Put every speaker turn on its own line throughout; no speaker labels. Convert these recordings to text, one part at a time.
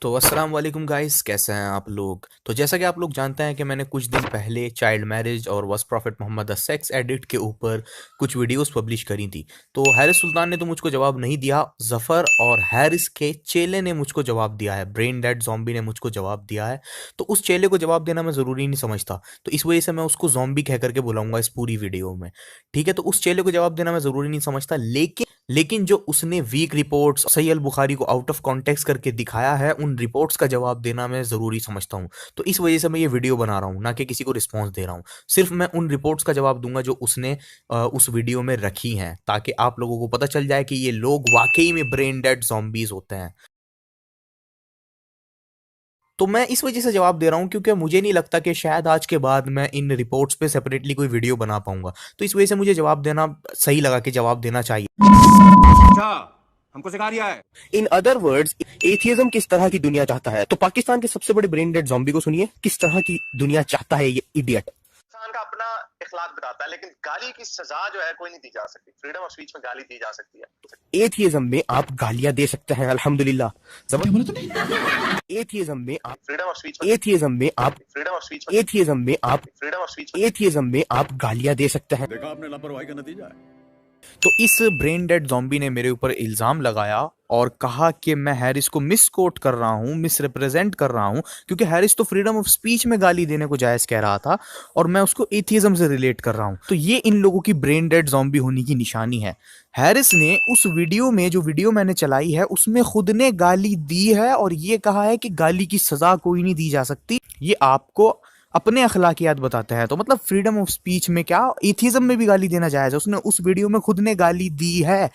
तो अस्सलाम वालेकुम गाइस, कैसे हैं आप लोग। तो जैसा कि आप लोग जानते हैं कि मैंने कुछ दिन पहले चाइल्ड मैरिज और वस प्रॉफिट मोहम्मद द सेक्स एडिक्ट के ऊपर कुछ वीडियोस पब्लिश करी थी। तो हैरिस सुल्तान ने तो मुझको जवाब नहीं दिया, जफ़र और हैरिस के चेले ने मुझको जवाब दिया है, ब्रेन डेड ज़ॉम्बी ने मुझको जवाब दिया है। तो उस चेले को जवाब देना मैं ज़रूरी नहीं समझता, तो इस वजह से मैं उसको ज़ॉम्बी कह करके बुलाऊंगा इस पूरी वीडियो में। ठीक है, तो उस चेले को जवाब देना मैं ज़रूरी नहीं समझता, लेकिन जो उसने वीक रिपोर्ट्स सही अल बुखारी को आउट ऑफ कॉन्टेक्स्ट करके दिखाया है, उन रिपोर्ट्स का जवाब देना मैं ज़रूरी समझता हूँ। तो इस वजह से मैं ये वीडियो बना रहा हूँ, ना कि किसी को रिस्पॉन्स दे रहा हूँ। सिर्फ मैं उन रिपोर्ट्स का जवाब दूंगा जो उसने उस वीडियो में रखी हैं, ताकि आप लोगों को पता चल जाए कि ये लोग वाकई में ब्रेन डेड ज़ॉम्बीज़ होते हैं। तो मैं इस वजह से जवाब दे रहा हूँ क्योंकि मुझे नहीं लगता कि शायद आज के बाद मैं इन रिपोर्ट्स पे सेपरेटली कोई वीडियो बना पाऊंगा। तो इस वजह से मुझे जवाब देना सही लगा कि जवाब देना चाहिए।
अच्छा, हमको सिखा रिया है।
इन अदर वर्ड्स, एथियज्म किस तरह की दुनिया चाहता है। तो पाकिस्तान के सबसे बड़े ब्रेन डेड ज़ॉम्बी को सुनिए, किस तरह की दुनिया चाहता है ये इडियट।
इंसान का अपना इखलाक बताता है, लेकिन गाली की सजा जो है कोई नहीं दी जा सकती। फ्रीडम ऑफ स्पीच में गाली दी जा सकती है।
एथियज्म में आप गालियां दे सकते हैं, अल्हम्दुलिल्लाह। एथियज्म में आप
फ्रीडम ऑफ स्पीच
एथियज्म में आप
फ्रीडम ऑफ स्पीच
एथियज्म में आप
फ्रीडम ऑफ स्पीच
एथियज्म में आप गालियां दे सकते हैं।
देखा आपने लापरवाही का नतीजा है।
तो इस ब्रेन डेड ज़ॉम्बी ने मेरे ऊपर इल्ज़ाम लगाया और कहा कि मैं हैरिस को मिस कोट कर रहा हूँ, मिस रिप्रेजेंट कर रहा हूँ, क्योंकि हैरिस तो फ्रीडम ऑफ स्पीच में गाली देने को जायज़ कह रहा था और मैं उसको एथियज्म से रिलेट कर रहा हूँ। तो ये इन लोगों की ब्रेन डेड ज़ॉम्बी होने की निशानी है। हैरिस ने उस वीडियो में, जो वीडियो मैंने चलाई है, उसमें खुद ने गाली दी है और ये कहा है कि गाली की सज़ा कोई नहीं दी जा सकती। ये आपको अपने अखलाकियात बताते हैं। तो मतलब फ्रीडम ऑफ स्पीच में क्या, एथिज्म में भी गाली देना जायज है। उसने उस वीडियो में खुद ने गाली दी है।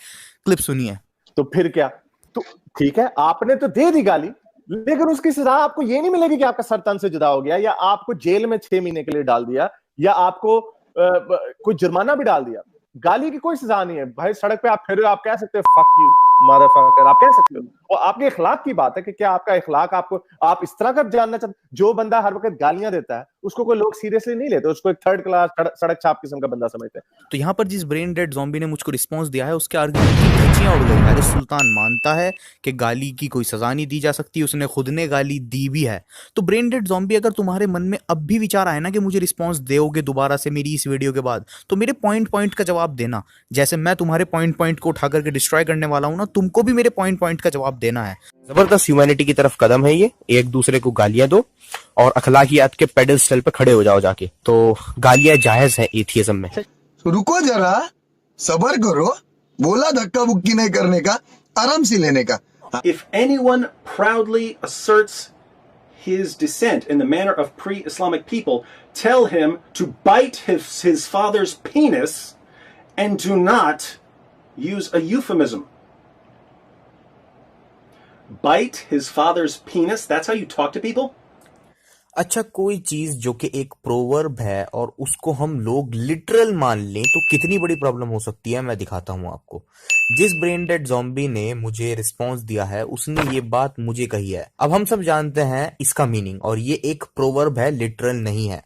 क्लिप सुनिए।
तो फिर क्या? तो ठीक है, आपने तो दे दी गाली, लेकिन उसकी सजा आपको ये नहीं मिलेगी कि आपका सर तन से जुदा हो गया, या आपको जेल में 6 महीने के लिए डाल दिया, या आपको कोई जुर्माना भी डाल दिया। गाली की कोई सजा नहीं है भाई। सड़क पे आप फिर रहे हो, आप कह सकते हो फक यू मदरफकर, आप कह सकते हो। और आपके इखलाक की बात है कि क्या आपका इखलाक आपको, आप इस तरह का जानना चाहते। जो बंदा हर वक्त गालियां देता है उसको कोई लोग सीरियसली नहीं लेते, उसको एक थर्ड क्लास सड़क छाप किस्म का बंदा समझते हैं।
तो यहाँ पर जिस ब्रेन डेड ज़ॉम्बी ने मुझको रिस्पॉन्स दिया है, उसके आर्गुमेंट की धज्जियां उड़ गई। हैरिस सुल्तान मानता है कि गाली की कोई सजा नहीं दी जा सकती, उसने खुद ने गाली दी भी है। तो ब्रेन डेड ज़ॉम्बी, अगर तुम्हारे मन में अब भी विचार आए ना कि मुझे रिस्पॉन्स दोगे दोबारा से मेरी इस वीडियो के बाद, तो मेरे पॉइंट पॉइंट का जवाब देना। जैसे मैं तुम्हारे पॉइंट पॉइंट को उठा करके डिस्ट्रॉय करने वाला हूं ना, तुमको भी मेरे पॉइंट पॉइंट का जवाब देना है।
जबरदस्त ह्यूमैनिटी की तरफ कदम है ये। एक दूसरे को गालियां दो और अखलाकियात के पेडल पे खड़े हो जाओ जाके। तो गालियां जायज है एथियज्म में।
तो रुको जरा, सबर करो। बोला धक्का बुक्की नहीं करने का, आराम से लेने का।
If anyone proudly asserts his descent in the manner of pre-Islamic people, tell him to bite his father's penis and do not use a euphemism. Bite his father's penis? That's how you talk to people?
अच्छा, कोई चीज जो कि एक proverb है और उसको हम लोग लिटरल मान लें तो कितनी बड़ी प्रॉब्लम हो सकती है, मैं दिखाता हूं आपको। जिस ब्रेन डेड ज़ॉम्बी ने मुझे रिस्पांस दिया है, उसने ये बात मुझे कही है। अब हम सब जानते हैं इसका मीनिंग, और ये एक प्रोवर्ब है, लिटरल नहीं है।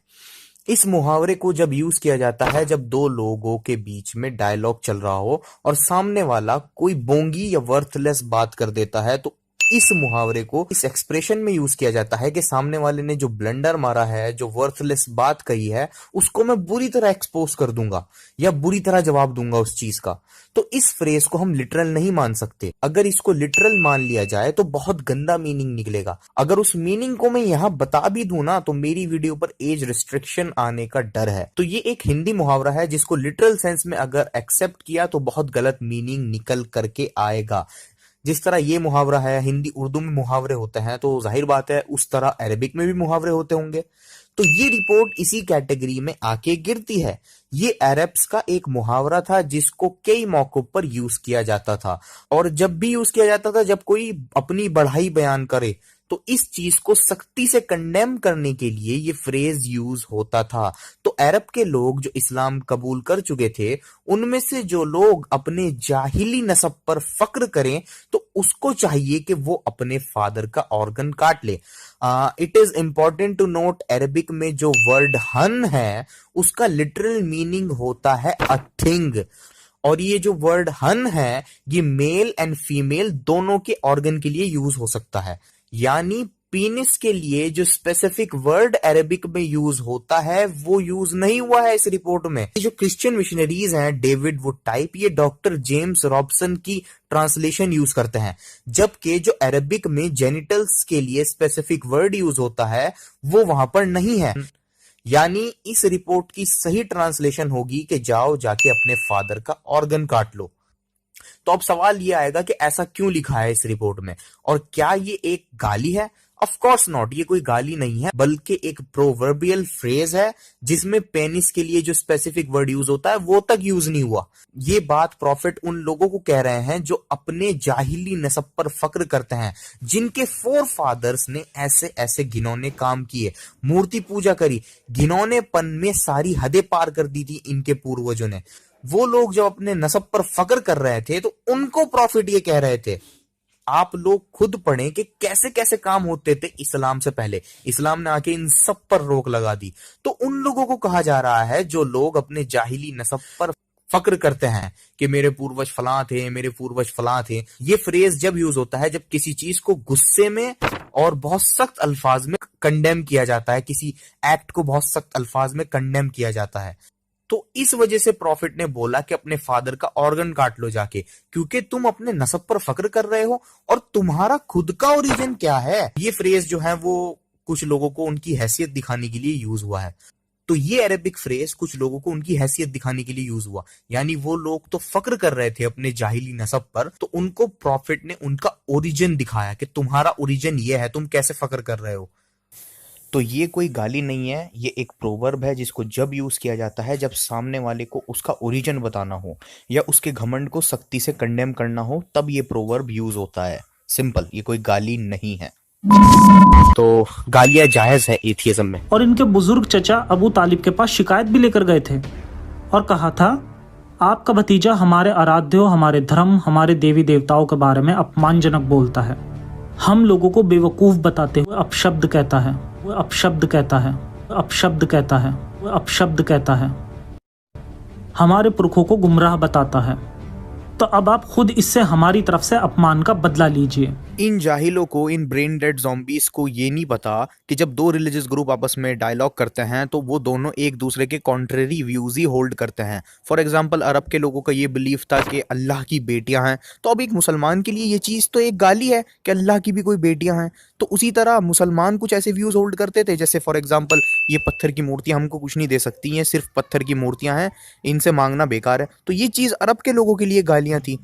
इस मुहावरे को जब यूज किया जाता है, जब दो लोगों के बीच में डायलॉग चल रहा हो और सामने वाला कोई बोंगी या वर्थलेस बात कर देता है, तो इस मुहावरे को इस एक्सप्रेशन में यूज किया जाता है कि सामने वाले ने जो ब्लंडर मारा है, जो वर्थलेस बात कही है, उसको मैं बुरी तरह एक्सपोज कर दूंगा या बुरी तरह जवाब दूंगा उस चीज का। तो इस फ्रेज को हम लिटरल नहीं मान सकते। अगर इसको लिटरल मान लिया जाए तो बहुत गंदा मीनिंग निकलेगा। अगर उस मीनिंग को मैं यहां बता भी दूं ना, तो मेरी वीडियो पर एज रिस्ट्रिक्शन आने का डर है। तो ये एक हिंदी मुहावरा है, जिसको लिटरल सेंस में अगर एक्सेप्ट किया तो बहुत गलत मीनिंग निकल करके आएगा। जिस तरह ये मुहावरा है, हिंदी उर्दू में मुहावरे होते हैं, तो जाहिर बात है उस तरह अरबिक में भी मुहावरे होते होंगे। तो ये रिपोर्ट इसी कैटेगरी में आके गिरती है। ये अरब्स का एक मुहावरा था जिसको कई मौकों पर यूज किया जाता था, और जब भी यूज किया जाता था जब कोई अपनी बढ़ाई बयान करे, तो इस चीज को सख्ती से कंडेम करने के लिए ये फ्रेज यूज होता था। तो अरब के लोग जो इस्लाम कबूल कर चुके थे, उनमें से जो लोग अपने जाहिली नसब पर फक्र करें, तो उसको चाहिए कि वो अपने फादर का ऑर्गन काट ले। It is important to note, Arabic में जो वर्ड हन है, उसका लिटरल मीनिंग होता है अ थिंग, और ये जो वर्ड हन है ये मेल एंड फीमेल दोनों के ऑर्गन के लिए यूज हो सकता है। यानी पीनिस के लिए जो स्पेसिफिक वर्ड अरेबिक में यूज होता है वो यूज नहीं हुआ है इस रिपोर्ट में। ये जो क्रिश्चियन मिशनरीज हैं डेविड वुड टाइप, ये डॉक्टर जेम्स रॉबसन की ट्रांसलेशन यूज करते हैं, जबकि जो अरेबिक में जेनिटल्स के लिए स्पेसिफिक वर्ड यूज होता है वो वहां पर नहीं है। यानी इस रिपोर्ट की सही ट्रांसलेशन होगी कि जाओ जाके अपने फादर का ऑर्गन काट लो। तो अब सवाल ये आएगा कि ऐसा क्यों लिखा है इस रिपोर्ट में, और क्या ये एक गाली है? ऑफ कोर्स नॉट, ये कोई गाली नहीं है बल्कि एक प्रोवर्बियल फ्रेज है जिसमें पेनिस के लिए जो स्पेसिफिक वर्ड यूज होता है वो तक यूज नहीं हुआ। ये बात प्रॉफिट उन लोगों को कह रहे हैं जो अपने जाहिली नसब पर फक्र करते हैं, जिनके फोर फादर्स ने ऐसे ऐसे घिनौने काम किए, मूर्ति पूजा करी, घिनौनेपन में सारी हदें पार कर दी थी इनके पूर्वजों ने। वो लोग जब अपने नसब पर फक्र कर रहे थे तो उनको प्रॉफिट ये कह रहे थे। आप लोग खुद पढ़ें कि कैसे कैसे काम होते थे इस्लाम से पहले। इस्लाम ने आके इन सब पर रोक लगा दी। तो उन लोगों को कहा जा रहा है जो लोग अपने जाहिली नसब पर फक्र करते हैं कि मेरे पूर्वज फलां थे, मेरे पूर्वज फलां थे। ये फ्रेज जब यूज होता है जब किसी चीज को गुस्से में और बहुत सख्त अल्फाज में कंडेम किया जाता है, किसी एक्ट को बहुत सख्त अल्फाज में कंडेम किया जाता है। तो इस वजह से प्रॉफिट ने बोला कि अपने फादर का ऑर्गन काट लो जाके, क्योंकि तुम अपने नसब पर फक्र कर रहे हो और तुम्हारा खुद का ओरिजिन क्या है। ये फ्रेज जो है वो कुछ लोगों को उनकी हैसियत दिखाने के लिए यूज हुआ है। तो ये अरेबिक फ्रेज कुछ लोगों को उनकी हैसियत दिखाने के लिए यूज हुआ, यानी वो लोग तो फक्र कर रहे थे अपने जाहिली नसब पर, तो उनको प्रॉफिट ने उनका ओरिजिन दिखाया कि तुम्हारा ओरिजिन ये है, तुम कैसे फक्र कर रहे हो। तो ये कोई गाली नहीं है, ये एक प्रोवर्ब है जिसको जब यूज किया जाता है जब सामने वाले को उसका ओरिजिन बताना हो या उसके घमंड को सख्ती से कंडेम करना हो, तब ये प्रोवर्ब यूज होता है। सिंपल, ये कोई गाली नहीं है।
तो गालियां जायज है एथियज्म में।
और इनके बुजुर्ग चचा अबू तालिब के पास शिकायत भी लेकर गए थे और कहा था आपका भतीजा हमारे आराध्यों, हमारे धर्म, हमारे देवी देवताओं के बारे में अपमानजनक बोलता है, हम लोगों को बेवकूफ बताते हुए अपशब्द कहता है, वो अपशब्द कहता है, वो अपशब्द कहता है, वो अपशब्द कहता है, हमारे पुरखों को गुमराह बताता है। तो अब आप खुद इससे हमारी तरफ से अपमान का बदला लीजिए।
इन जाहिलों को, इन ब्रेन डेड ज़ॉम्बीज़ को ये नहीं पता कि जब दो रिलीजियस ग्रुप आपस में डायलॉग करते हैं तो वो दोनों एक दूसरे के कॉन्ट्रेरी व्यूज़ ही होल्ड करते हैं। फॉर एग्जांपल, अरब के लोगों का ये बिलीफ था कि अल्लाह की बेटियां हैं, तो अब एक मुसलमान के लिए ये चीज़ तो एक गाली है कि अल्लाह की भी कोई बेटियां हैं। तो उसी तरह मुसलमान कुछ ऐसे व्यूज़ होल्ड करते थे, जैसे फॉर एग्जाम्पल ये पत्थर की मूर्तियाँ हमको कुछ नहीं दे सकती हैं, सिर्फ पत्थर की मूर्तियाँ हैं, इनसे मांगना बेकार है। तो ये चीज़ अरब के लोगों के लिए गालियाँ थी।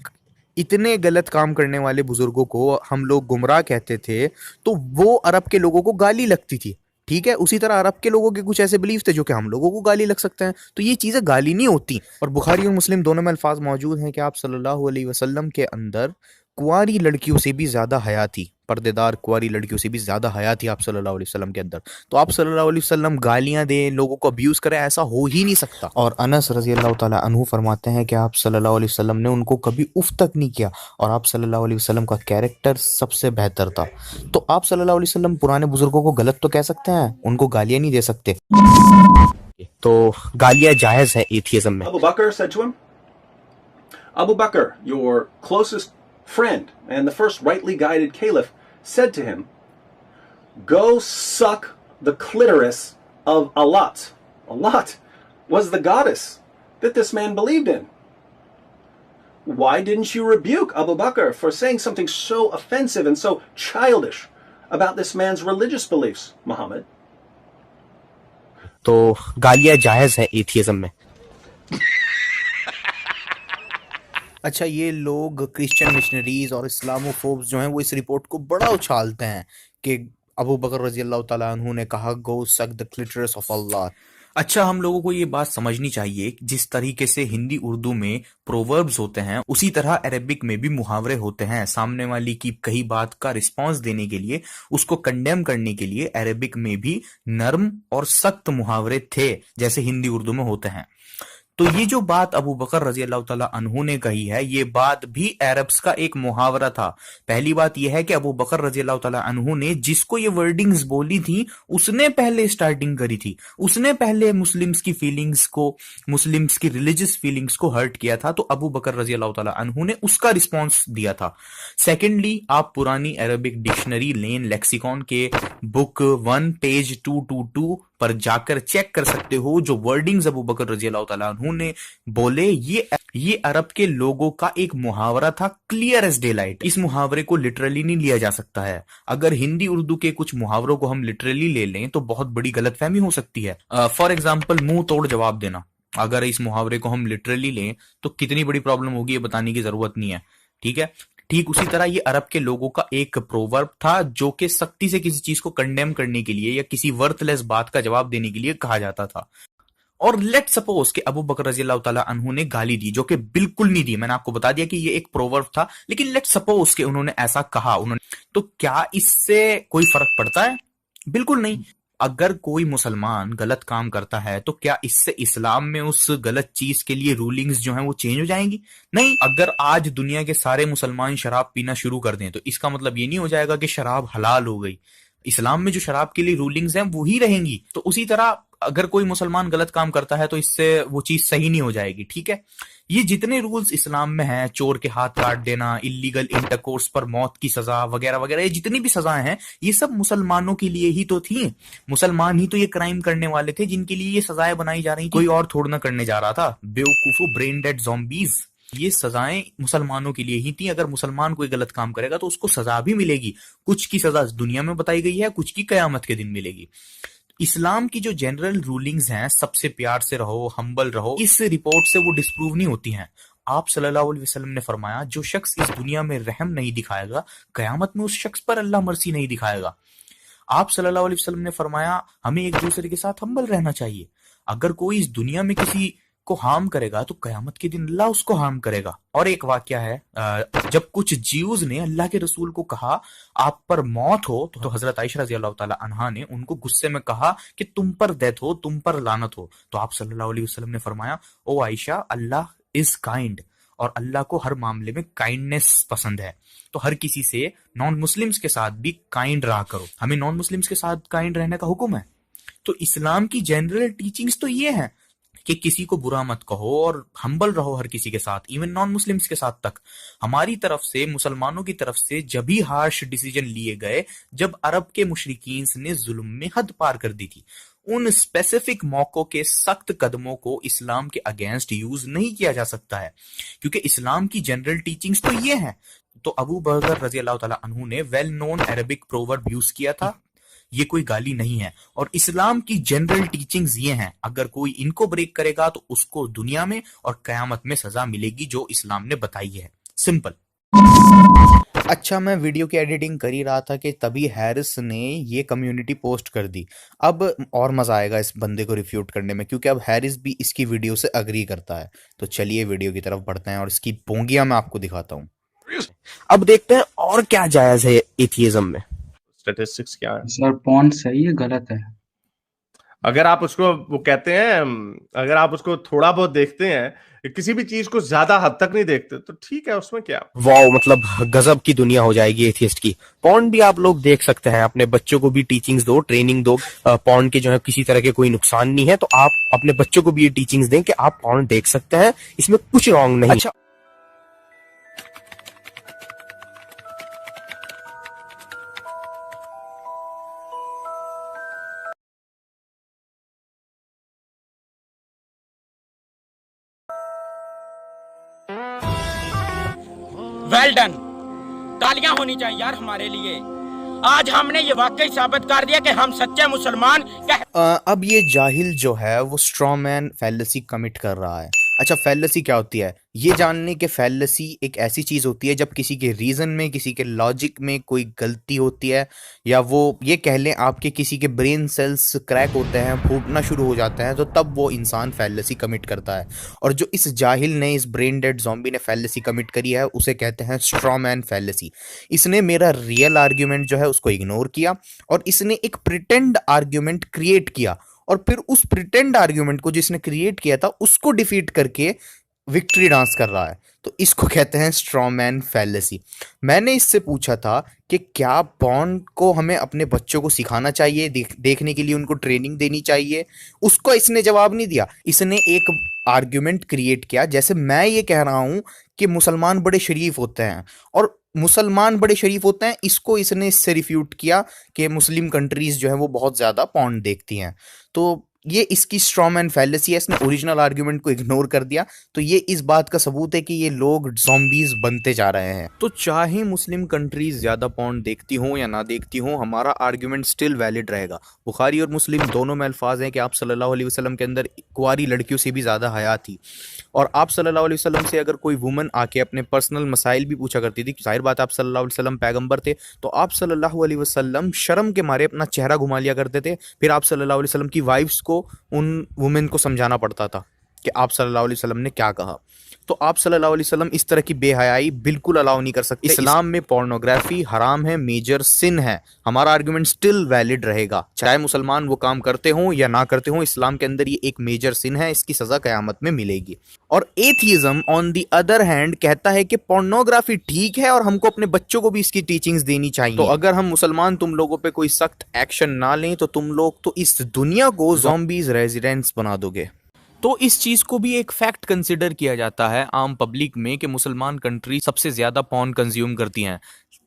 इतने गलत काम करने वाले बुजुर्गों को हम लोग गुमराह कहते थे, तो वो अरब के लोगों को गाली लगती थी। ठीक है, उसी तरह अरब के लोगों के कुछ ऐसे बिलीफ थे जो कि हम लोगों को गाली लग सकते हैं। तो ये चीज़ें गाली नहीं होती। और बुखारी और मुस्लिम दोनों में अल्फाज मौजूद हैं कि आप सल्लल्लाहु अलैहि वसल्लम के अंदर कुंवारी लड़कियों से भी ज़्यादा हया थी, पर्देदार कुंवारी लड़कियों से भी ज़्यादा हया थी आप सल्लल्लाहु अलैहि वसल्लम के अंदर। तो आप सल्लल्लाहु अलैहि वसल्लम गालियां दें, लोगों को अब्यूज़ करें, ऐसा हो ही नहीं सकता। और अनस रज़ी अल्लाह ताला अन्हु फरमाते हैं कि आप सल्लल्लाहु अलैहि वसल्लम ने उनको कभी उफ तक नहीं किया और आप सल्लल्लाहु अलैहि वसल्लम का कैरेक्टर सबसे बेहतर था। तो आप सल्लल्लाहु अलैहि वसल्लम पुराने बुजुर्गों को गलत तो कह सकते हैं, उनको गालियां नहीं दे सकते।
तो गालियां जायज है एथियज्म में।
Abu Bakr said to him, Abu Bakr, your closest friend and the first rightly guided caliph, said to him, go suck the clitoris of Allat. Allat was the goddess that this man believed in. Why didn't you rebuke Abu Bakr for saying something so offensive and so childish about this man's religious beliefs, Muhammad?
तो गालियां जायज है atheism में।
अच्छा, ये लोग Christian missionaries और इस्लामोफोब्स जो हैं वो इस रिपोर्ट को बड़ा उछालते हैं कि अबू बकर रजी अल्लाह ताला अन्हु ने कहा गो सक द क्लिटरस ऑफ अल्लाह। अच्छा, हम लोगों को ये बात समझनी चाहिए कि जिस तरीके से हिंदी उर्दू में प्रोवर्ब्स होते हैं उसी तरह अरेबिक में भी मुहावरे होते हैं। सामने वाली की कही बात का रिस्पांस देने के लिए, उसको कंडेम करने के लिए अरेबिक में भी नर्म और सख्त मुहावरे थे जैसे हिंदी उर्दू में होते हैं। तो ये जो बात अबू बकर रजी अल्लाह ताला अन्हु ने कही है, ये बात भी अरब्स का एक मुहावरा था। पहली बात यह है कि अबू बकर रजी अल्लाह ताला अन्हु ने जिसको ये वर्डिंग्स बोली थी, उसने पहले स्टार्टिंग करी थी, उसने पहले मुस्लिम्स की फीलिंग्स को, मुस्लिम्स की रिलीजियस फीलिंग्स को हर्ट किया था, तो अबू बकर रजी अल्लाह ताला अन्हु ने उसका रिस्पॉन्स दिया था। सेकेंडली, आप पुरानी अरबिक डिक्शनरी लेन लेक्सिकॉन के बुक 1 पेज 222 पर जाकर चेक कर सकते हो। जो वर्डिंग्स अबू बकर रजी अल्लाह ताला अन्हु ने बोले, ये अरब के लोगों का एक मुहावरा था, क्लियर एज डे लाइट। इस मुहावरे को लिटरली नहीं लिया जा सकता है। अगर हिंदी उर्दू के कुछ मुहावरों को हम लिटरली ले लें तो बहुत बड़ी गलतफहमी हो सकती है। फॉर एग्जाम्पल, मुंह तोड़ जवाब देना, अगर इस मुहावरे को हम लिटरली लें तो कितनी बड़ी प्रॉब्लम होगी ये बताने की जरूरत नहीं है, ठीक है। ठीक उसी तरह ये अरब के लोगों का एक प्रोवर्ब था जो कि सख्ती से किसी चीज को कंडेम करने के लिए या किसी वर्थलेस बात का जवाब देने के लिए कहा जाता था। और लेट सपोज कि अबू बकर रजी अल्लाह ताला अन्हु ने गाली दी, जो कि बिल्कुल नहीं दी, मैंने आपको बता दिया कि ये एक प्रोवर्ब था, लेकिन लेट सपोज कि उन्होंने ऐसा कहा, तो क्या इससे कोई फर्क पड़ता है? बिल्कुल नहीं। अगर कोई मुसलमान गलत काम करता है तो क्या इससे इस्लाम में उस गलत चीज के लिए रूलिंग्स जो हैं वो चेंज हो जाएंगी? नहीं। अगर आज दुनिया के सारे मुसलमान शराब पीना शुरू कर दें तो इसका मतलब ये नहीं हो जाएगा कि शराब हलाल हो गई। इस्लाम में जो शराब के लिए रूलिंग्स हैं वो ही रहेंगी। तो उसी तरह अगर कोई मुसलमान गलत काम करता है तो इससे वो चीज सही नहीं हो जाएगी, ठीक है। ये जितने रूल्स इस्लाम में हैं, चोर के हाथ काट देना, इलीगल इंटरकोर्स पर मौत की सजा वगैरह वगैरह, ये जितनी भी सजाएं हैं ये सब मुसलमानों के लिए ही तो थी। मुसलमान ही तो ये क्राइम करने वाले थे जिनके लिए ये सजाएं बनाई जा रही थी, कोई और थोड़ा ना करने जा रहा था। बेवकूफो, ब्रेन डेड ज़ॉम्बीज, ये सजाएं मुसलमानों के लिए ही थी। अगर मुसलमान कोई गलत काम करेगा तो उसको सजा भी मिलेगी। कुछ की सजा दुनिया में बताई गई है, कुछ की कयामत के दिन मिलेगी। इस्लाम की जो जनरल रूलिंग्स हैं, सबसे प्यार से रहो, हम्बल रहो, इस रिपोर्ट से वो डिस्प्रूव नहीं होती हैं। आप सल्लल्लाहु अलैहि वसल्लम ने फरमाया, जो शख्स इस दुनिया में रहम नहीं दिखाएगा, कयामत में उस शख्स पर अल्लाह मर्सी नहीं दिखाएगा। आप सल्लल्लाहु अलैहि वसल्लम ने फरमाया, हमें एक दूसरे के साथ हम्बल रहना चाहिए। अगर कोई इस दुनिया में किसी को हार्म करेगा तो कयामत के दिन अल्लाह उसको हार्म करेगा। और एक वाकया है, जब कुछ ज्यूज ने अल्लाह के रसूल को कहा आप पर मौत हो, तो हजरत आयशा रजी अल्लाह ताला अन्हा ने उनको गुस्से में कहा कि तुम पर डेथ हो, तुम पर लानत हो। तो आप सल्लल्लाहु अलैहि वसल्लम ने फरमाया, ओ आयशा, अल्लाह इज काइंड, और अल्लाह को हर मामले में काइंडनेस पसंद है। तो हर किसी से, नॉन मुस्लिम्स के साथ भी काइंड रहा करो। हमें नॉन मुस्लिम्स के साथ काइंड रहने का हुक्म है। तो इस्लाम की जनरल टीचिंग्स तो ये है कि किसी को बुरा मत कहो और हम्बल रहो हर किसी के साथ, इवन नॉन मुस्लिम्स के साथ तक। हमारी तरफ से, मुसलमानों की तरफ से जब भी हार्श डिसीजन लिए गए, जब अरब के मुशरिकीन ने जुल्म में हद पार कर दी थी, उन स्पेसिफिक मौकों के सख्त कदमों को इस्लाम के अगेंस्ट यूज नहीं किया जा सकता है, क्योंकि इस्लाम की जनरल टीचिंग्स तो ये है। तो अबू बकर रजी अल्लाह ताला अन्हु ने well known Arabic proverb use किया था, ये कोई गाली नहीं है। और इस्लाम की जनरल टीचिंग्स ये हैं, अगर कोई इनको ब्रेक करेगा तो उसको दुनिया में और कयामत में सजा मिलेगी जो इस्लाम ने बताई है। सिंपल। अच्छा, मैं वीडियो की एडिटिंग कर ही रहा था कि तभी हैरिस ने ये कम्युनिटी पोस्ट कर दी। अब और मजा आएगा इस बंदे को रिफ्यूट करने में, क्योंकि अब हैरिस भी इसकी वीडियो से अग्री करता है। तो चलिए वीडियो की तरफ बढ़ते हैं और इसकी पोंगिया मैं आपको दिखाता हूँ।
अब देखते हैं और क्या जायज है एथियज्म में।
स्टैटिस्टिक्स क्या है
सर? पॉन सही है गलत है?
अगर आप उसको, वो कहते हैं, अगर आप उसको थोड़ा बहुत देखते हैं, किसी भी चीज को ज्यादा हद तक नहीं देखते, तो ठीक है, उसमें क्या।
वाओ, मतलब गजब की दुनिया हो जाएगी एथियस्ट की। पॉर्न भी आप लोग देख सकते हैं, अपने बच्चों को भी टीचिंग्स दो, ट्रेनिंग दो। पॉर्न के जो है किसी तरह के कोई नुकसान नहीं है, तो आप अपने बच्चों को भी ये टीचिंग्स दें कि आप पॉर्न देख सकते हैं, इसमें कुछ रॉन्ग नहीं। अच्छा,
वेल डन, तालियां होनी चाहिए यार हमारे लिए। आज हमने ये वाकई साबित कर दिया कि हम सच्चे मुसलमान।
अब ये जाहिल जो है वो स्ट्रॉमैन फैलेसी कमिट कर रहा है। अच्छा, फैलेसी क्या होती है? ये जानने के फैलेसी एक ऐसी चीज होती है जब किसी के रीजन में, किसी के लॉजिक में कोई गलती होती है, या वो ये कह लें आपके किसी के ब्रेन सेल्स क्रैक होते हैं, फूटना शुरू हो जाते हैं, तो तब वो इंसान फैलेसी कमिट करता है। और जो इस जाहिल ने, इस ब्रेन डेड ज़ॉम्बी ने फैलेसी कमिट करी है, उसे कहते हैं स्ट्रॉमैन फैलेसी। इसने मेरा रियल आर्ग्यूमेंट जो है उसको इग्नोर किया और इसने एक प्रिटेंड आर्ग्यूमेंट क्रिएट किया और फिर उस प्रिटेंड आर्ग्यूमेंट को जिसने क्रिएट किया था उसको डिफीट करके विक्ट्री डांस कर रहा है। तो इसको कहते हैं स्ट्रॉमैन फैलेसी। मैंने इससे पूछा था कि क्या पॉर्न को हमें अपने बच्चों को सिखाना चाहिए, देखने के लिए उनको ट्रेनिंग देनी चाहिए। उसको इसने जवाब नहीं दिया। इसने एक आर्ग्यूमेंट क्रिएट किया, जैसे मैं ये कह रहा हूं कि मुसलमान बड़े शरीफ होते हैं और मुसलमान बड़े शरीफ होते हैं, इसने इससे रिफ्यूट किया कि मुस्लिम कंट्रीज जो है वो बहुत ज्यादा पॉर्न देखती हैं। तो ये इसकी स्ट्रॉमैन फैलेसी है। इसने ओरिजिनल आर्ग्यूमेंट को इग्नोर कर दिया। तो ये इस बात का सबूत है कि ये लोग ज़ॉम्बीज बनते जा रहे हैं। तो चाहे मुस्लिम कंट्रीज ज्यादा पॉर्न देखती हों या ना देखती हों, हमारा आर्ग्यूमेंट स्टिल वैलिड रहेगा। बुखारी और मुस्लिम दोनों में अल्फाज हैं कि आप सल्लल्लाहु अलैहि वसल्लम के अंदर कुंवारी लड़कियों से भी ज्यादा हया थी। और आप सल्लल्लाहु अलैहि वसल्लम से अगर कोई वुमन आके अपने पर्सनल मसाइल भी पूछा करती थी, जाहिर बात आप सल्लल्लाहु अलैहि वसल्लम पैगंबर थे, तो आप सल्लल्लाहु अलैहि वसल्लम शर्म के मारे अपना चेहरा घुमा लिया करते थे। फिर आप सल्लल्लाहु अलैहि वसल्लम की वाइफ्स को, उन वुमेन को समझाना पड़ता था कि आप सल्लल्लाहु अलैहि वसल्लम ने क्या कहा। तो आप सल्लल्लाहु अलैहि वसल्लम इस तरह की बेहयाई बिल्कुल अलाउ नहीं कर सकते। इस्लाम में पोर्नोग्राफी हराम है, मेजर सिन है। हमारा आर्गुमेंट स्टिल वैलिड रहेगा, चाहे मुसलमान वो काम करते हों या ना करते हों। इस्लाम के अंदर ये एक मेजर सिन है, इसकी सजा कयामत में मिलेगी। और atheism on the other hand कहता है कि पोर्नोग्राफी ठीक है और हमको अपने बच्चों को भी इसकी टीचिंग्स देनी चाहिए। तो अगर हम मुसलमान तुम लोगों पे कोई सख्त एक्शन ना लें तो तुम लोग तो इस दुनिया को ज़ॉम्बीज रेजिडेंट्स बना दोगे। तो इस चीज को भी एक फैक्ट कंसिडर किया जाता है आम पब्लिक में कि मुसलमान कंट्री सबसे ज्यादा पॉर्न कंज्यूम करती हैं।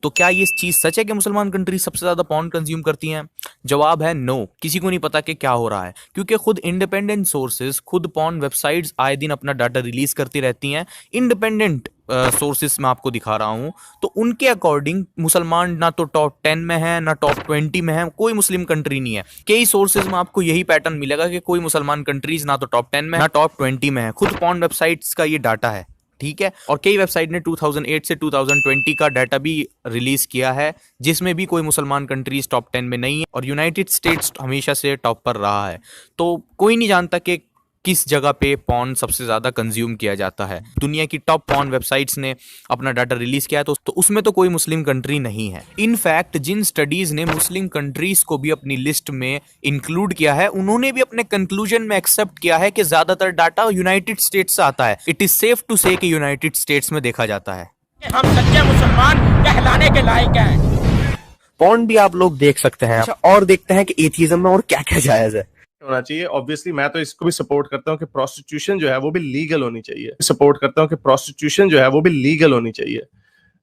तो क्या ये चीज सच है कि मुसलमान कंट्री सबसे ज्यादा पॉर्न कंज्यूम करती हैं? जवाब है नो। किसी को नहीं पता कि क्या हो रहा है, क्योंकि खुद इंडिपेंडेंट सोर्सेज, खुद पॉर्न वेबसाइट्स आए दिन अपना डाटा रिलीज करती रहती हैं। इंडिपेंडेंट सोर्सेस मैं आपको दिखा रहा हूं, तो उनके अकॉर्डिंग मुसलमान ना तो टॉप 10 में है ना टॉप 20 में है, कोई मुस्लिम कंट्री नहीं है। कई सोर्सेज में आपको यही पैटर्न मिलेगा कि कोई मुसलमान कंट्रीज ना तो टॉप 10 में ना टॉप 20 में है। खुद पॉर्न वेबसाइट्स का ये डाटा है, ठीक है। और कई वेबसाइट ने 2008 से 2020 का डाटा भी रिलीज किया है, जिसमें भी कोई मुसलमान कंट्रीज टॉप 10 में नहीं है और यूनाइटेड स्टेट्स हमेशा से टॉप पर रहा है। तो कोई नहीं जानता कि किस जगह पे पॉर्न सबसे ज्यादा कंज्यूम किया जाता है। दुनिया की टॉप पॉर्न वेबसाइट्स ने अपना डाटा रिलीज किया है, तो उसमें तो कोई मुस्लिम कंट्री नहीं है। इनफैक्ट जिन स्टडीज ने मुस्लिम कंट्रीज को भी अपनी लिस्ट में इंक्लूड किया है, उन्होंने भी अपने कंक्लूजन में एक्सेप्ट किया है कि ज्यादातर डाटा यूनाइटेड स्टेट्स से आता है। इट इज सेफ टू से कि यूनाइटेड स्टेट्स में देखा जाता है।
हम सच्चे मुसलमान कहलाने के लायक हैं।
पॉर्न भी आप लोग देख सकते हैं। और देखते हैं कि एथियज्म में और क्या क्या जायज है
होना चाहिए। ऑब्वियसली मैं तो इसको भी सपोर्ट करता हूँ कि प्रोस्टिट्यूशन जो है वो भी लीगल होनी चाहिए। सपोर्ट करता हूँ कि प्रोस्टिट्यूशन जो है वो भी लीगल होनी चाहिए,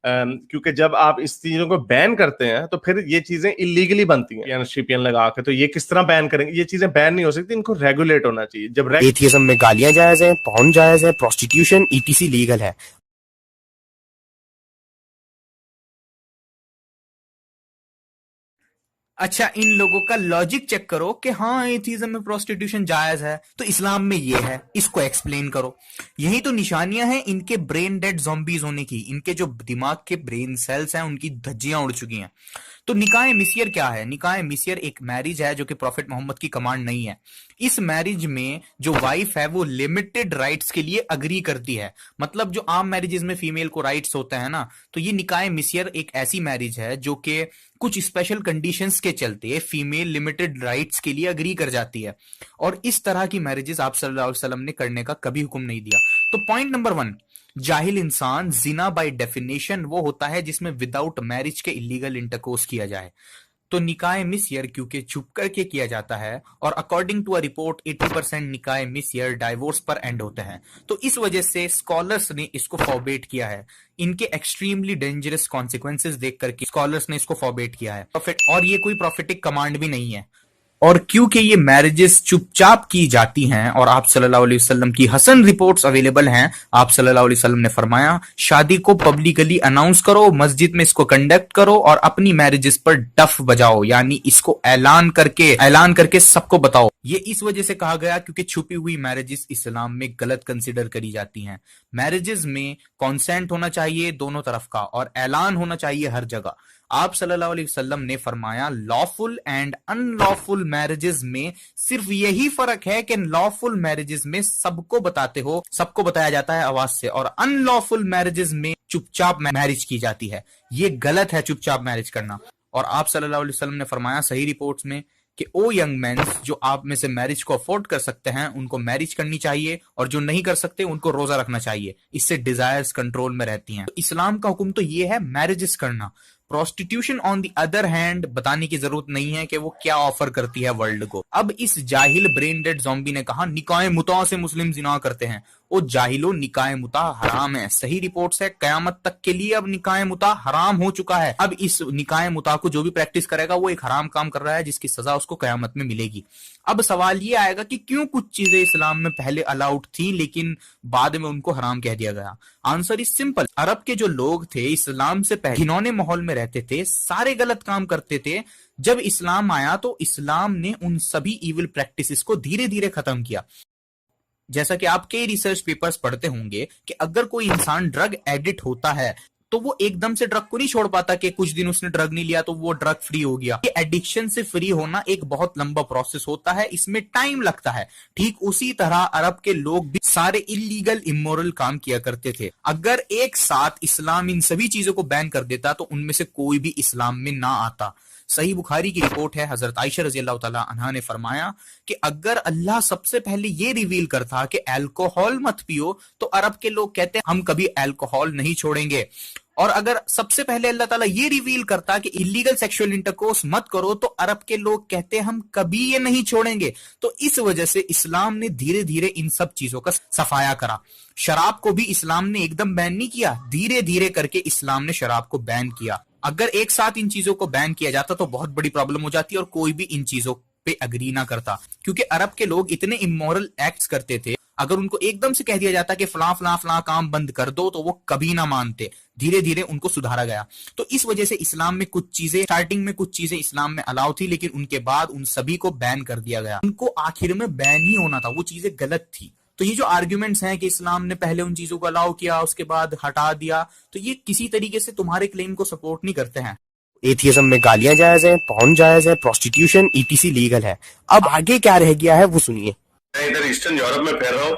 क्योंकि जब आप इस चीजों को बैन करते हैं तो फिर ये चीजें इलीगली बनती हैं। एनशिपियन लगा के तो ये किस तरह बैन करेंगे? ये चीजें बैन नहीं हो सकती, इनको रेगुलेट होना चाहिए। जब
एथियज्म में गालियां जायज है, पॉर्न जायज है, प्रोस्टिट्यूशन ईटीसी लीगल है।
अच्छा, इन लोगों का लॉजिक चेक करो कि हाँ एथियज्म में प्रोस्टिट्यूशन जायज है तो इस्लाम में ये है, इसको एक्सप्लेन करो। यही तो निशानियां हैं इनके ब्रेन डेड ज़ॉम्बीज होने की। इनके जो दिमाग के ब्रेन सेल्स हैं उनकी धज्जियां उड़ चुकी हैं। तो निकाह मिसियर क्या है? निकाह मिसियर एक मैरिज है जो कि प्रॉफिट मोहम्मद की कमांड नहीं है। इस मैरिज में जो वाइफ है वो लिमिटेड राइट्स के लिए अग्री करती है। मतलब जो आम मैरिजेस में फीमेल को राइट्स होते हैं ना, तो ये निकाह मिसियर एक ऐसी मैरिज है जो कि कुछ स्पेशल कंडीशंस के चलते फीमेल लिमिटेड राइट्स के लिए अग्री कर जाती है। और इस तरह की मैरिजेस आप सल्लल्लाहु अलैहि वसल्लम ने करने का कभी हुक्म नहीं दिया। तो पॉइंट नंबर 1, जाहिल इंसान जिना बाय डेफिनेशन वो होता है जिसमें विदाउट मैरिज के इलीगल इंटरकोर्स किया जाए। तो निकाह मिसियर क्योंकि छुप करके किया जाता है और अकॉर्डिंग टू अ रिपोर्ट 80% निकाह मिसियर डाइवोर्स पर एंड होते हैं। तो इस वजह से स्कॉलर्स ने इसको फॉरबेट किया है। इनके एक्सट्रीमली डेंजरस कॉन्सिक्वेंसेस देख करके स्कॉलर्स ने इसको फॉरबेट किया है। और ये कोई प्रॉफिटिक कमांड भी नहीं है। और क्योंकि ये मैरिजेस चुपचाप की जाती हैं और आप सल्लल्लाहु अलैहि वसल्लम की हसन रिपोर्ट्स अवेलेबल हैं, आप सल्लल्लाहु अलैहि वसल्लम ने फरमाया शादी को पब्लिकली अनाउंस करो, मस्जिद में इसको कंडक्ट करो और अपनी मैरिजेस पर डफ बजाओ, यानी इसको ऐलान करके सबको बताओ। ये इस वजह से कहा गया क्योंकि छुपी हुई मैरिजेस इस्लाम में गलत कंसिडर करी जाती हैं। मैरिजेस में कॉन्सेंट होना चाहिए दोनों तरफ का और ऐलान होना चाहिए हर जगह। आप सल्लल्लाहु अलैहि वसल्लम ने फरमाया लॉफुल एंड अनलॉफुल मैरिजेस में सिर्फ यही फर्क है कि लॉफुल मैरिजेस में सबको बताया जाता है आवाज से, और अनलॉफुल मैरिजेस में चुपचाप मैरिज की जाती है। ये गलत है चुपचाप मैरिज करना। और आप सल्लल्लाहु अलैहि वसल्लम ने फरमाया सही रिपोर्ट्स में कि ओ यंग मैन, जो आप में से मैरिज को अफोर्ड कर सकते हैं उनको मैरिज करनी चाहिए, और जो नहीं कर सकते उनको रोजा रखना चाहिए, इससे डिजायर्स कंट्रोल में रहती हैं। तो इस्लाम का हुक्म तो ये है मैरिजेस करना। Prostitution on the other hand बताने की जरूरत नहीं है कि वो क्या ऑफर करती है वर्ल्ड को। अब इस जाहिल ब्रेन डेड ज़ॉम्बी ने कहा निकाह मुता से मुस्लिम जिना करते हैं। ओ जाहिलो, निकाह मुता हराम है। सही रिपोर्ट्स है कयामत तक के लिए अब निकाह मुता हराम हो चुका है। अब इस निकाह मुता को जो भी प्रैक्टिस करेगा वो एक हराम काम कर रहा है जिसकी सजा उसको कयामत में मिलेगी। अब सवाल ये आएगा कि क्यों कुछ चीजें इस्लाम में पहले अलाउड थी लेकिन बाद में उनको हराम कह दिया गया। Answer is simple. अरब के जो लोग थे इस्लाम से पहले घिनौने माहौल में रहते थे, सारे गलत काम करते थे। जब इस्लाम आया तो इस्लाम ने उन सभी इविल प्रैक्टिसेस को धीरे धीरे खत्म किया। जैसा कि आप कई रिसर्च पेपर्स पढ़ते होंगे कि अगर कोई इंसान ड्रग एडिक्ट होता है तो वो एकदम से ड्रग को नहीं छोड़ पाता कि कुछ दिन उसने ड्रग नहीं लिया तो वो ड्रग फ्री हो गया। ये एडिक्शन से फ्री होना एक बहुत लंबा प्रोसेस होता है, इसमें टाइम लगता है। ठीक उसी तरह अरब के लोग भी सारे इलीगल इमोरल काम किया करते थे। अगर एक साथ इस्लाम इन सभी चीजों को बैन कर देता तो उनमें से कोई भी इस्लाम में ना आता। सही बुखारी की रिपोर्ट है, हजरत आयशा रजी अल्लाह तआला अन्हा ने फरमाया कि अगर अल्लाह सबसे पहले ये रिवील करता कि अल्कोहल मत पियो तो अरब के लोग कहते हैं हम कभी अल्कोहल नहीं छोड़ेंगे। और अगर सबसे पहले अल्लाह ताला ये रिवील करता कि इलीगल सेक्सुअल इंटरकोर्स मत करो तो अरब के लोग कहते हम कभी ये नहीं छोड़ेंगे। तो इस वजह से इस्लाम ने धीरे धीरे इन सब चीजों का सफाया करा। शराब को भी इस्लाम ने एकदम बैन नहीं किया, धीरे धीरे करके इस्लाम ने शराब को बैन किया। अगर एक साथ इन चीजों को बैन किया जाता तो बहुत बड़ी प्रॉब्लम हो जाती और कोई भी इन चीजों पे अग्री ना करता, क्योंकि अरब के लोग इतने इमोरल एक्ट्स करते थे। अगर उनको एकदम से कह दिया जाता कि फला फला फला काम बंद कर दो तो वो कभी ना मानते। धीरे धीरे उनको सुधारा गया। तो इस वजह से इस्लाम में कुछ चीजें, स्टार्टिंग में कुछ चीजें इस्लाम में अलाउ थी लेकिन उनके बाद उन सभी को बैन कर दिया गया। उनको आखिर में बैन ही होना था, वो चीजें गलत थी। तो ये जो आर्ग्यूमेंट्स हैं कि इस्लाम ने पहले उन चीजों को अलाउ किया उसके बाद हटा दिया, तो ये किसी तरीके से तुम्हारे क्लेम को सपोर्ट नहीं करते हैं।
एथियज्म में गालियां जायज है, पॉर्न जायज है, प्रोस्टिट्यूशन ईटीसी लीगल है। अब आगे क्या रह गया है वो सुनिए।
मैं इधर ईस्टर्न यूरोप में फिर रहा हूँ,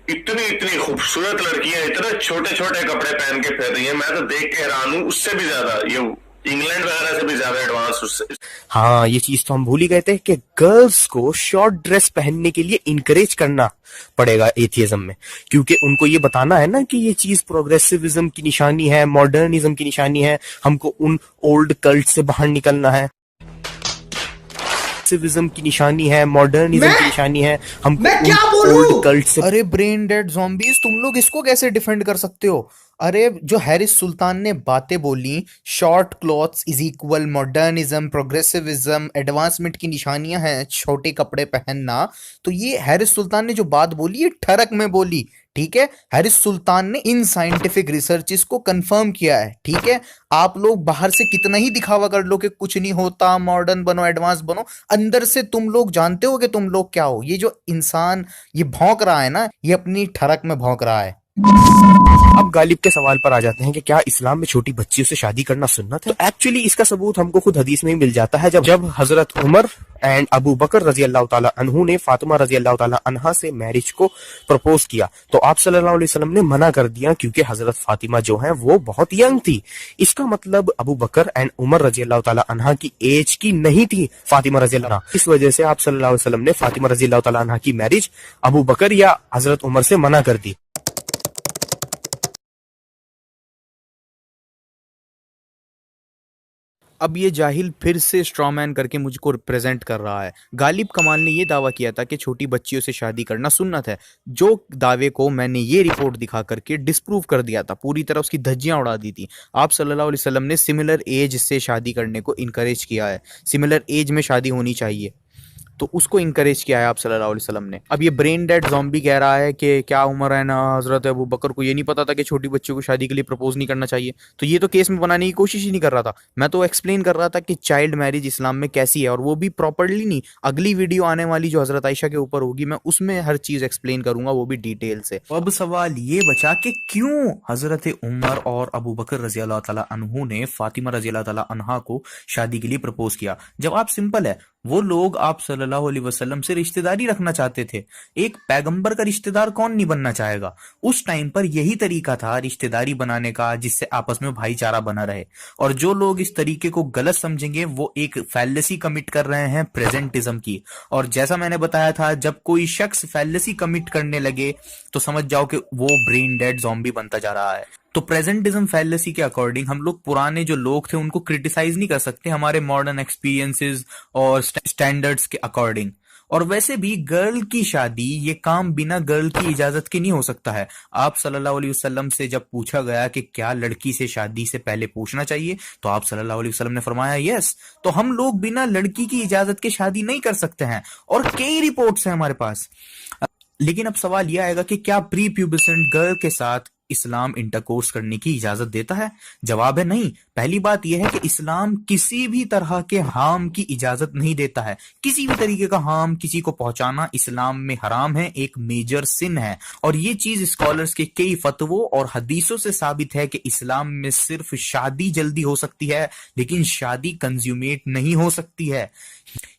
इतनी खूबसूरत लड़कियां इतने छोटे छोटे कपड़े पहन के फिर रही हैं, मैं तो देख के हैरान हूँ। उससे भी ज्यादा ये इंग्लैंड वगैरह से भी ज्यादा एडवांस उससे।
हाँ, ये चीज तो हम भूल ही गए थे कि गर्ल्स को शॉर्ट ड्रेस पहनने के लिए इनकरेज करना पड़ेगा एथियज्म में, क्योंकि उनको ये बताना है ना कि ये चीज प्रोग्रेसिविज्म की निशानी है, मॉडर्निज्म की निशानी है। हमको उन ओल्ड कल्ट से बाहर निकलना है। सिविज्म की निशानी है, मॉडर्निज्म की निशानी है। हमको ओल्ड कल्ट से।
अरे ब्रेन डेड ज़ॉम्बीज, तुम लोग इसको कैसे डिफेंड कर सकते हो? अरे जो हैरिस सुल्तान ने बातें बोली, short clothes is equal modernism, progressivism, advancement की निशानियां हैं छोटे कपड़े पहनना, तो ये हैरिस सुल्तान ने जो बात बोली ये ठरक में बोली। ठीक है, हैरिस सुल्तान ने इन साइंटिफिक रिसर्चेस को कंफर्म किया है। ठीक है, आप लोग बाहर से कितना ही दिखावा कर लो कि कुछ नहीं होता, मॉडर्न बनो, एडवांस बनो, अंदर से तुम लोग जानते हो कि तुम लोग क्या हो। ये जो इंसान ये भौंक रहा है ना, ये अपनी ठरक में भौंक रहा है।
अब गालिब के सवाल पर आ जाते हैं कि क्या इस्लाम में छोटी बच्चियों से शादी करना सुन्नत है? तो एक्चुअली इसका सबूत हमको खुद हदीस में ही मिल जाता है। जब हजरत उमर एंड अबू बकर रजी अल्लाह ताला अन्हु ने फातिमा रजी अल्लाह ताला अन्हा से मैरिज को प्रपोज किया तो आप सल्लल्लाहु अलैहि वसल्लम ने मना कर दिया, क्योंकि हजरत फातिमा जो है वो बहुत यंग थी। इसका मतलब अबू बकर एंड उमर रजी अल्लाह ताला अन्हा की एज की नहीं थी फातिमा रजी अल्लाह। इस वजह से आप सल्लल्लाहु अलैहि वसल्लम ने फातिमा रजी अल्लाह ताला अन्हा की मैरिज अबू बकर या हजरत उमर से मना कर दी।
अब ये जाहिल फिर से स्ट्रॉमैन करके मुझको रिप्रेजेंट कर रहा है। गालिब कमाल ने ये दावा किया था कि छोटी बच्चियों से शादी करना सुन्नत है, जो दावे को मैंने ये रिपोर्ट दिखा करके डिस्प्रूव कर दिया था, पूरी तरह उसकी धज्जियां उड़ा दी थी। आप सल्लल्लाहु अलैहि वसल्लम ने सिमिलर एज से शादी करने को इनकरेज किया है, सिमिलर एज में शादी होनी चाहिए, तो उसको इनकरेज किया है आप सल्लल्लाहु अलैहि वसल्लम ने। अब ये ब्रेन डेड ज़ॉम्बी कह रहा है कि क्या उमर है ना हजरत अबू बकर को ये नहीं पता था कि छोटी बच्चों को शादी के लिए प्रपोज नहीं करना चाहिए, तो ये तो केस में बनाने की कोशिश ही नहीं कर रहा था। मैं तो एक्सप्लेन कर रहा था कि चाइल्ड मैरिज इस्लाम में कैसी है, और वो भी प्रॉपर्ली नहीं। अगली वीडियो आने वाली जो हजरत आयशा के ऊपर होगी मैं उसमें हर चीज एक्सप्लेन करूंगा, वो भी डिटेल से। अब सवाल ये बचा कि क्यों हजरत उमर और अबू बकर रजी अल्लाह ताला अन्हु ने फातिमा रजी अल्लाह ताला अन्हा को शादी के लिए प्रपोज किया। जवाब सिंपल है, वो लोग आप सल्लल्लाहु अलैहि वसल्लम से रिश्तेदारी रखना चाहते थे। एक पैगंबर का रिश्तेदार कौन नहीं बनना चाहेगा। उस टाइम पर यही तरीका था रिश्तेदारी बनाने का, जिससे आपस में भाईचारा बना रहे। और जो लोग इस तरीके को गलत समझेंगे वो एक फैलेसी कमिट कर रहे हैं प्रेजेंटिज्म की। और जैसा मैंने बताया था, जब कोई शख्स फैलेसी कमिट करने लगे तो समझ जाओ कि वो ब्रेन डेड ज़ॉम्बी बनता जा रहा है। तो प्रेजेंटिज्म फैलेसी के अकॉर्डिंग हम लोग पुराने जो लोग थे उनको क्रिटिसाइज नहीं कर सकते हमारे मॉडर्न एक्सपीरियंसेस और स्टैंडर्ड्स के अकॉर्डिंग। और वैसे भी गर्ल की शादी ये काम बिना गर्ल की इजाजत के नहीं हो सकता है। आप सल्लल्लाहु अलैहि वसल्लम से जब पूछा गया कि क्या लड़की से शादी से पहले पूछना चाहिए, तो आप सल्लल्लाहु अलैहि वसल्लम ने फरमाया यस। तो हम लोग बिना लड़की की इजाजत के शादी नहीं कर सकते हैं, और कई रिपोर्ट्स हैं हमारे पास। लेकिन अब सवाल यह आएगा कि क्या प्री प्यूबेसेंट गर्ल के साथ इस्लाम इंटरकोर्स करने की इजाजत देता है? जवाब है नहीं। पहली बात यह है कि इस्लाम किसी भी तरह के हार्म की इजाजत नहीं देता है। किसी भी तरीके का हार्म किसी को पहुंचाना इस्लाम में हराम है, एक मेजर सिन है। और ये चीज स्कॉलर्स के कई फतवों और हदीसों से साबित है कि इस्लाम में सिर्फ शादी जल्दी हो सकती है, लेकिन शादी कंज्यूमेट नहीं हो सकती है।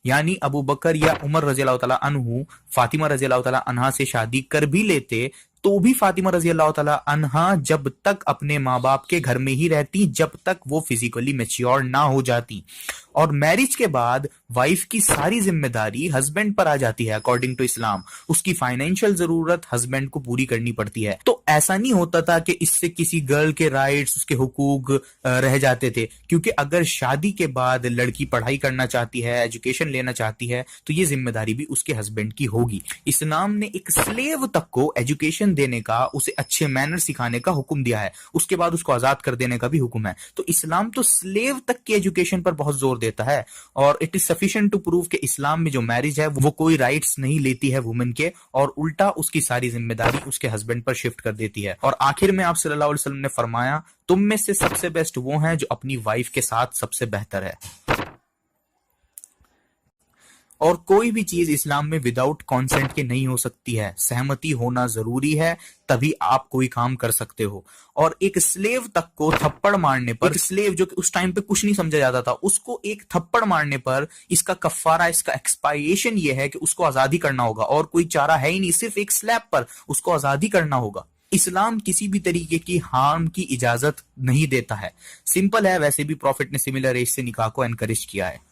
यानी अबू बकर या उमर रज़ियल्लाहु ताला अन्हु फातिमा रज़ियल्लाहु ताला अन्हा से शादी कर भी लेते तो भी फातिमा रज़ियल्लाहु ताला अन्हा जब तक अपने माँ बाप के घर में ही रहती, जब तक वो फिजिकली मैच्योर ना हो जाती। और मैरिज के बाद वाइफ की सारी जिम्मेदारी हस्बैंड पर आ जाती है अकॉर्डिंग टू इस्लाम। उसकी फाइनेंशियल जरूरत हस्बैंड को पूरी करनी पड़ती है। तो ऐसा नहीं होता था कि इससे किसी गर्ल के राइट्स, उसके हुकूक रह जाते थे, क्योंकि अगर शादी के बाद लड़की पढ़ाई करना चाहती है, एजुकेशन लेना चाहती है, तो ये जिम्मेदारी भी उसके हस्बैंड की होगी। इस्लाम ने एक स्लेव तक को एजुकेशन देने का, उसे अच्छे मैनर सिखाने का हुक्म दिया है, उसके बाद उसको आजाद कर देने का भी हुक्म है। तो इस्लाम तो स्लेव तक की एजुकेशन पर बहुत जोर देता है। और it is sufficient to prove कि इस्लाम में जो मैरिज है वो कोई राइट्स नहीं लेती है वुमेन के, और उल्टा उसकी सारी जिम्मेदारी उसके हस्बैंड पर शिफ्ट कर देती है। और आखिर में आप सल्लल्लाहु अलैहि वसल्लम ने फरमाया, तुम में से सबसे बेस्ट वो हैं जो अपनी वाइफ के साथ सबसे बेहतर है। और कोई भी चीज इस्लाम में विदाउट कॉन्सेंट के नहीं हो सकती है। सहमति होना जरूरी है, तभी आप कोई काम कर सकते हो। और एक स्लेव तक को थप्पड़ मारने पर, एक स्लेव जो कि उस टाइम पे कुछ नहीं समझा जाता था, उसको एक थप्पड़ मारने पर इसका कफारा, इसका एक्सपायरेशन ये है कि उसको आजादी करना होगा, और कोई चारा है ही नहीं, सिर्फ एक स्लैब पर उसको आजादी करना होगा। इस्लाम किसी भी तरीके की हार्म की इजाजत नहीं देता है। सिंपल है। वैसे भी प्रॉफिट ने सिमिलर एज से निकाह को एनकरेज किया है।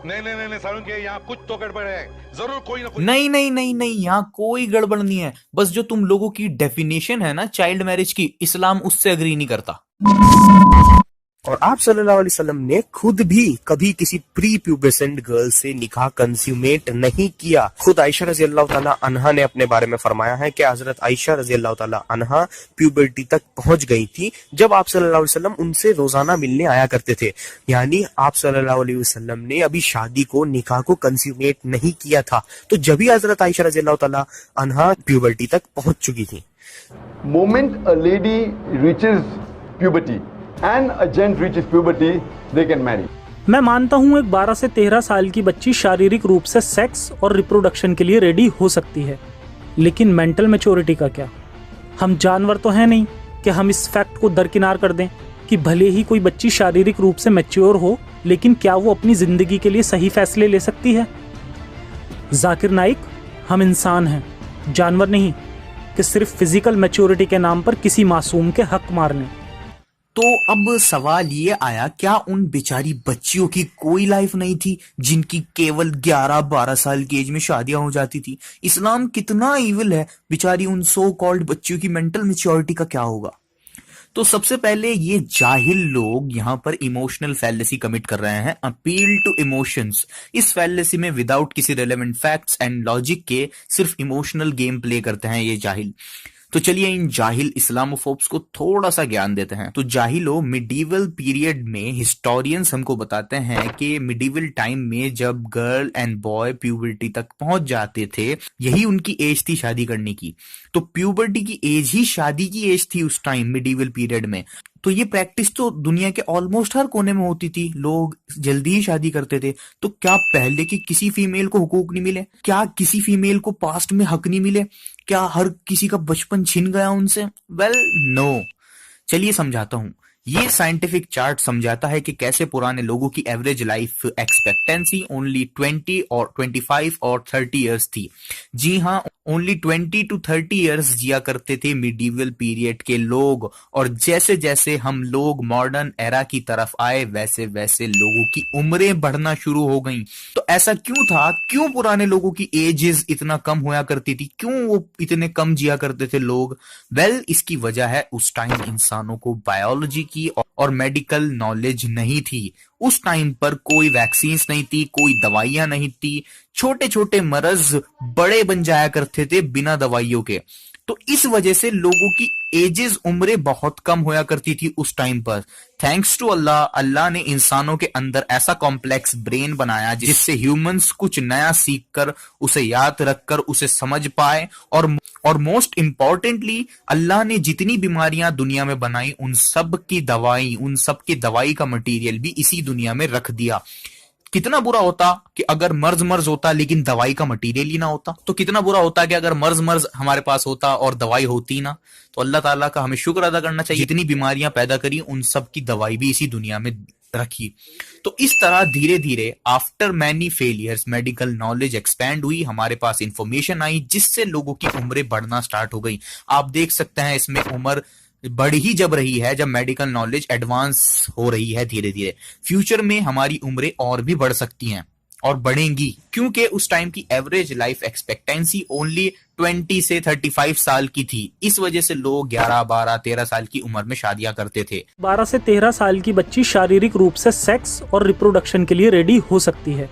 नहीं सारुण के यहाँ कुछ तो गड़बड़ है, जरूर कोई ना कोई।
नहीं, यहाँ कोई गड़बड़ नहीं है। बस जो तुम लोगों की डेफिनेशन है ना चाइल्ड मैरिज की, इस्लाम उससे अग्री नहीं करता।
और आप सल्लल्लाहु अलैहि वसल्लम ने खुद भी कभी किसी प्री प्यूबेसेंट गर्ल से निकाह कंज्यूमेट नहीं किया। खुद आयशा रजी अल्लाह ताला अन्हा ने अपने बारे में फरमाया है कि हजरत आयशा रजी अल्लाह ताला अन्हा प्यूबर्टी तक पहुंच गई थी जब आप सल्लल्लाहु अलैहि वसल्लम उनसे रोजाना मिलने आया करते थे। यानी आप सल्लल्लाहु अलैहि वसल्लम ने अभी शादी को, निकाह को कंज्यूमेट नहीं किया था, तो जब भी हजरत आयशा रजी अल्लाह ताला अन्हा प्यूबर्टी तक पहुंच चुकी थी।
Moment a lady reaches puberty and a gent reaches puberty, they can marry.
मैं मानता हूँ एक 12 से 13 साल की बच्ची शारीरिक रूप से सेक्स और रिप्रोडक्शन के लिए रेडी हो सकती है, लेकिन मेंटल मैच्योरिटी का क्या? हम जानवर तो हैं नहीं कि हम इस फैक्ट को दरकिनार कर दें कि भले ही कोई बच्ची शारीरिक रूप से मैच्योर हो, लेकिन क्या वो अपनी जिंदगी के लिए सही फैसले ले सकती है? जाकिर नाइक, हम इंसान हैं, जानवर नहीं कि सिर्फ फिजिकल मैच्योरिटी के नाम पर किसी मासूम के हक मार लें।
तो अब सवाल ये आया, क्या उन बेचारी बच्चियों की कोई लाइफ नहीं थी जिनकी केवल 11-12 साल की एज में शादियां हो जाती थी? इस्लाम कितना इविल है। बेचारी उन सो कॉल्ड बच्चियों की मेंटल मैच्योरिटी का क्या होगा? तो सबसे पहले ये जाहिल लोग यहाँ पर इमोशनल फैलेसी कमिट कर रहे हैं, अपील टू इमोशंस। इस फैलेसी में विदाउट किसी रेलेवेंट फैक्ट्स एंड लॉजिक के सिर्फ इमोशनल गेम प्ले करते हैं ये जाहिल। तो चलिए इन जाहिल इस्लामोफोब्स को थोड़ा सा ज्ञान देते हैं। तो जाहिलो, मिडीवल पीरियड में हिस्टोरियंस हमको बताते हैं कि मिडीवल टाइम में जब गर्ल एंड बॉय प्यूबर्टी तक पहुंच जाते थे, यही उनकी एज थी शादी करने की। तो प्यूबर्टी की एज ही शादी की एज थी उस टाइम मिडीवल पीरियड में। तो ये प्रैक्टिस तो दुनिया के ऑलमोस्ट हर कोने में होती थी, लोग जल्दी ही शादी करते थे। तो क्या पहले की किसी फीमेल को हुकूक नहीं मिले? क्या किसी फीमेल को पास्ट में हक नहीं मिले? क्या हर किसी का बचपन छिन गया उनसे? Well no. चलिए समझाता हूं। ये साइंटिफिक चार्ट समझाता है कि कैसे पुराने लोगों की एवरेज लाइफ एक्सपेक्टेंसी ओनली 20 और 25 और 30 इयर्स थी। जी हाँ, ओनली 20 to 30 इयर्स जिया करते थे मिडीवल पीरियड के लोग, और जैसे जैसे हम लोग मॉडर्न एरा की तरफ आए वैसे वैसे लोगों की उम्रें बढ़ना शुरू हो गईं। तो ऐसा क्यों था? क्यों पुराने लोगों की एजेस इतना कम होया करती थी? क्यों वो इतने कम जिया करते थे लोग? वेल, इसकी वजह है उस टाइम इंसानों को बायोलॉजी की और मेडिकल नॉलेज नहीं थी। उस टाइम पर कोई वैक्सीन्स नहीं थी, कोई दवाइयां नहीं थी, छोटे छोटे मरज बड़े बन जाया करते थे बिना दवाइयों के। तो इस वजह से लोगों की एजेस, उम्रें बहुत कम होया करती थी उस टाइम पर। थैंक्स टू अल्लाह, अल्लाह ने इंसानों के अंदर ऐसा कॉम्प्लेक्स ब्रेन बनाया जिससे ह्यूमंस कुछ नया सीखकर, उसे याद रखकर उसे समझ पाए। और मोस्ट इंपॉर्टेंटली, अल्लाह ने जितनी बीमारियां दुनिया में बनाई उन सब की दवाई का मटेरियल भी इसी दुनिया में रख दिया। कितना बुरा होता कि अगर मर्ज होता लेकिन दवाई का मटेरियल ही ना होता। तो कितना बुरा होता कि अगर मर्ज हमारे पास होता और दवाई होती ना। तो अल्लाह ताला का हमें शुक्र अदा करना चाहिए, जितनी बीमारियां पैदा करी उन सब की दवाई भी इसी दुनिया में रखी। तो इस तरह धीरे धीरे after many failures medical knowledge expand हुई, हमारे पास इंफॉर्मेशन आई जिससे लोगों की उम्रें बढ़ना स्टार्ट हो गई। आप देख सकते हैं इसमें उम्र बढ़ ही जब रही है जब मेडिकल नॉलेज एडवांस हो रही है धीरे धीरे। फ्यूचर में हमारी उम्रें और भी बढ़ सकती हैं और बढ़ेंगी, क्योंकि उस टाइम की एवरेज लाइफ एक्सपेक्टेंसी ओनली 20 से 35 साल की थी। इस वजह से लोग 11, 12, 13 साल की उम्र में शादियां करते थे।
12 से 13 साल की बच्ची शारीरिक रूप से सेक्स और रिप्रोडक्शन के लिए रेडी हो सकती है,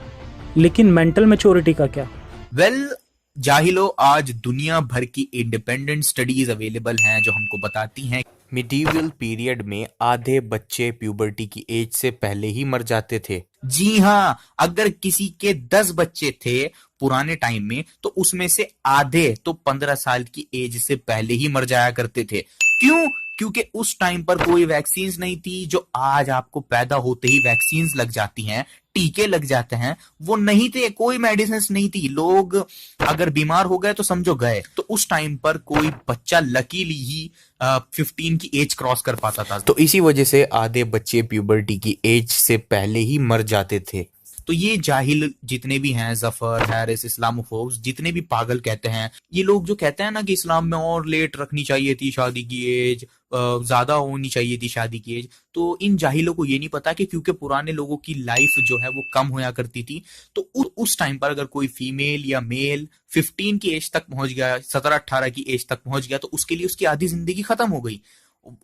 लेकिन मेंटल मैच्योरिटी का क्या?
वेल, जाहिलो, आज दुनिया भर की इंडिपेंडेंट स्टडीज अवेलेबल हैं जो हमको बताती हैं मिडीवल पीरियड में आधे बच्चे प्यूबर्टी की एज से पहले ही मर जाते थे। जी हाँ, अगर किसी के 10 बच्चे थे पुराने टाइम में तो उसमें से आधे तो 15 साल की एज से पहले ही मर जाया करते थे। क्यों? क्योंकि उस टाइम पर कोई वैक्सीन्स नहीं थी। जो आज आपको पैदा होते ही वैक्सीन्स लग जाती हैं, टीके लग जाते हैं, वो नहीं थे। कोई मेडिसिन नहीं थी। लोग अगर बीमार हो गए तो समझो गए। तो उस टाइम पर कोई बच्चा लकीली ही 15 की एज क्रॉस कर पाता था। तो इसी वजह से आधे बच्चे प्यूबर्टी की एज से पहले ही मर जाते थे। तो ये जाहिल जितने भी हैं, जफर, हैरिस, इस्लामोफोब्स, जितने भी पागल कहते हैं, ये लोग जो कहते हैं ना कि इस्लाम में और लेट रखनी चाहिए थी शादी की एज, ज्यादा होनी चाहिए थी शादी की एज, तो इन जाहिलों को ये नहीं पता कि क्योंकि पुराने लोगों की लाइफ जो है वो कम होया करती थी। तो उस टाइम पर अगर कोई फीमेल या मेल 15 की एज तक पहुंच गया, 17-18 की एज तक पहुंच गया, तो उसके लिए उसकी आधी जिंदगी खत्म हो गई।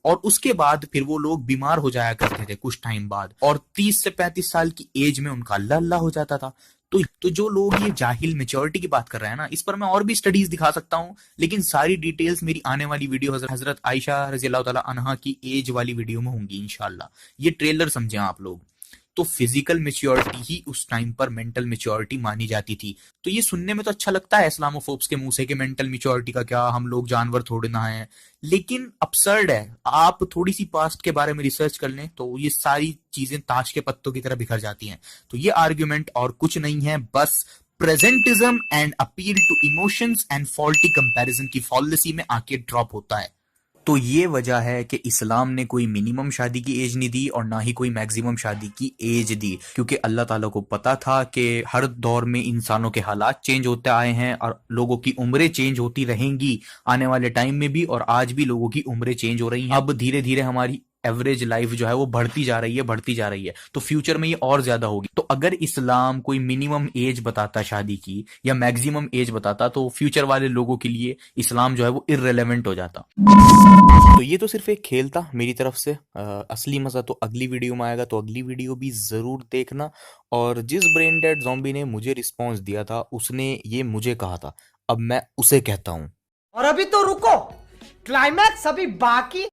और उसके बाद फिर वो लोग बीमार हो जाया करते थे कुछ टाइम बाद, और 30 से 35 साल की एज में उनका अल्लाह हो जाता था। तो जो लोग ये जाहिल मैच्योरिटी की बात कर रहे हैं ना, इस पर मैं और भी स्टडीज दिखा सकता हूं, लेकिन सारी डिटेल्स मेरी आने वाली वीडियो हजरत आयशा रज़ी अल्लाह तआला अन्हा की एज वाली वीडियो में होंगी इंशाल्लाह। ये ट्रेलर समझे आप लोग। तो फिजिकल मैच्योरिटी ही उस टाइम पर मेंटल मैच्योरिटी मानी जाती थी। तो ये सुनने में तो अच्छा लगता है इस्लामोफोब्स के मुंह से कि मेंटल मैच्योरिटी का क्या, हम लोग जानवर थोड़े ना हैं, लेकिन अब्सर्ड है। आप थोड़ी सी पास्ट के बारे में रिसर्च कर लें तो ये सारी चीजें ताश के पत्तों की तरह बिखर जाती हैं। तो ये आर्ग्यूमेंट और कुछ नहीं है, बस presentism and appeal to emotions and faulty comparison की फॉलिसी में आके ड्रॉप होता है। तो ये वजह है कि इस्लाम ने कोई मिनिमम शादी की एज नहीं दी और ना ही कोई मैक्सिमम शादी की एज दी, क्योंकि अल्लाह ताला को पता था कि हर दौर में इंसानों के हालात चेंज होते आए हैं और लोगों की उम्रें चेंज होती रहेंगी आने वाले टाइम में भी, और आज भी लोगों की उम्रें चेंज हो रही हैं। अब धीरे धीरे हमारी एवरेज लाइफ जो है वो बढ़ती जा रही है, तो फ्यूचर में ये और ज्यादा होगी। तो अगर इस्लाम कोई मिनिमम एज बताता शादी की या मैक्सिमम एज बताता तो फ्यूचर वाले लोगों के लिए इस्लाम जो है वो इररिलेवेंट हो जाता। तो ये तो सिर्फ एक खेल था मेरी तरफ से। असली मजा तो अगली वीडियो में आएगा, तो अगली वीडियो भी जरूर देखना। और जिस ब्रेन डेड ज़ॉम्बी ने मुझे रिस्पॉन्स दिया था उसने ये मुझे कहा था, अब मैं उसे कहता हूँ।
और अभी तो रुको, क्लाइमैक्स अभी बाकी।